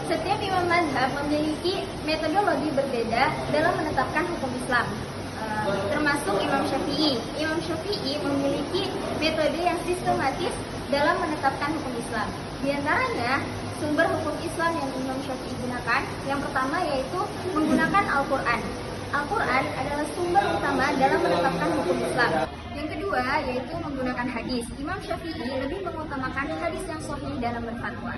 Setiap imam mazhab memiliki metodologi berbeda dalam menetapkan hukum Islam, termasuk Imam Syafi'i. Imam Syafi'i memiliki metode yang sistematis dalam menetapkan hukum Islam. Di antaranya, sumber hukum Islam yang Imam Syafi'i gunakan, yang pertama yaitu menggunakan Al-Quran. Al-Quran adalah sumber utama dalam menetapkan hukum Islam. Yang kedua yaitu menggunakan hadis. Imam Syafi'i lebih mengutamakan hadis yang sahih dalam berfatwa.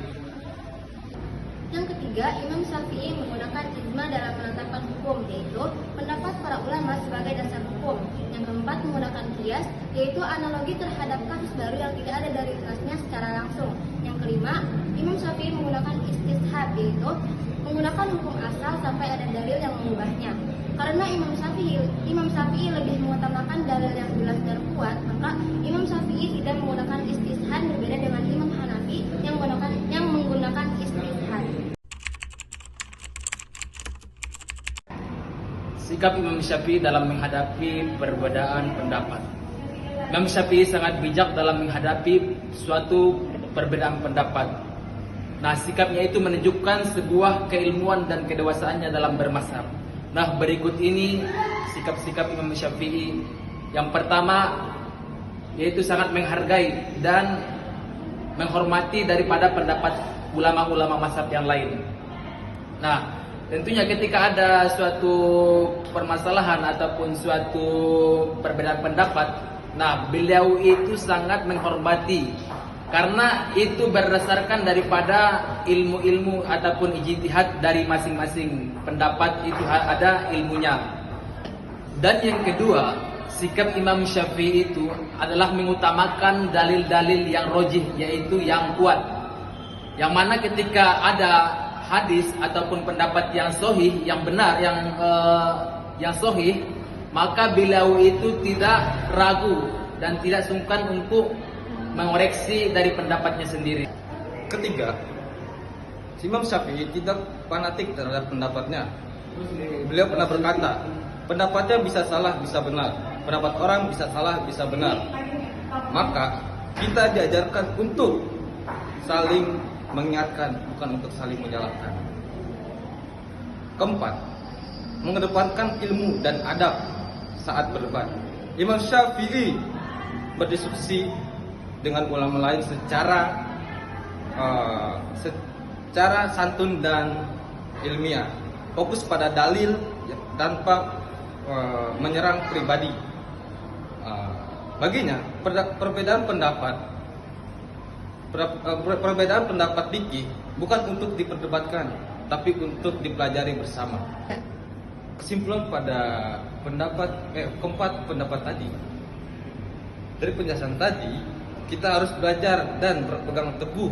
Yang ketiga, Imam Syafi'i menggunakan ijma dalam menetapkan hukum, yaitu pendapat para ulama sebagai dasar hukum. Yang keempat, menggunakan qiyas, yaitu analogi terhadap kasus baru yang tidak ada dari nasnya secara langsung. Yang kelima, Imam Syafi'i menggunakan istishab, yaitu menggunakan hukum asal sampai ada dalil yang mengubahnya. Karena Imam Syafi'i lebih mengutamakan dalil yang jelas dan kuat, maka Imam Syafi'i tidak menggunakan istishad, berbeda dengan Imam Hanafi yang menggunakan istishad. Sikap Imam Syafi'i dalam menghadapi perbedaan pendapat. Imam Syafi'i sangat bijak dalam menghadapi suatu perbedaan pendapat. Nah, sikapnya itu menunjukkan sebuah keilmuan dan kedewasaannya dalam bermazhab. Nah, berikut ini sikap-sikap Imam Syafi'i. Yang pertama, yaitu sangat menghargai dan menghormati daripada pendapat ulama-ulama mazhab yang lain. Nah, tentunya ketika ada suatu permasalahan ataupun suatu perbedaan pendapat, nah beliau itu sangat menghormati karena itu berdasarkan daripada ilmu-ilmu ataupun ijtihad dari masing-masing pendapat itu ada ilmunya. Dan yang kedua, sikap Imam Syafi'i itu adalah mengutamakan dalil-dalil yang rojih, yaitu yang kuat. Yang mana ketika ada hadis ataupun pendapat yang sahih, yang benar, yang sahih, maka beliau itu tidak ragu dan tidak sungkan untuk mengoreksi dari pendapatnya sendiri. Ketiga, Imam Syafi'i tidak fanatik terhadap pendapatnya. Beliau pernah berkata, pendapatnya bisa salah, bisa benar. Pendapat orang bisa salah, bisa benar. Maka kita diajarkan untuk saling mengingatkan, bukan untuk saling menyalahkan. Keempat, mengedepankan ilmu dan adab saat berdebat. Imam Syafi'i berdiskusi dengan ulama lain secara santun dan ilmiah, fokus pada dalil tanpa menyerang pribadi. Baginya perbedaan pendapat fikih bukan untuk diperdebatkan, tapi untuk dipelajari bersama. Kesimpulan pada keempat pendapat tadi, dari penjelasan tadi, kita harus belajar dan berpegang teguh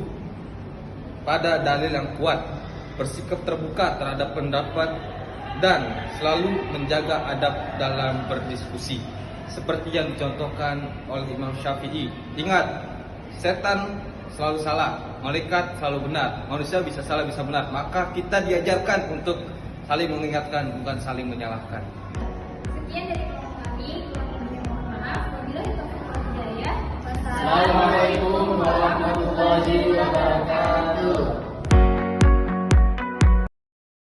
pada dalil yang kuat, bersikap terbuka terhadap pendapat, dan selalu menjaga adab dalam berdiskusi, seperti yang dicontohkan oleh Imam Syafi'i. Ingat, setan selalu salah, malaikat selalu benar, manusia bisa salah bisa benar. Maka kita diajarkan untuk saling mengingatkan, bukan saling menyalahkan. Sekian dari kami. Mohon maaf. Wabillahi taufiq wal hidayah. Assalamualaikum warahmatullahi wabarakatuh.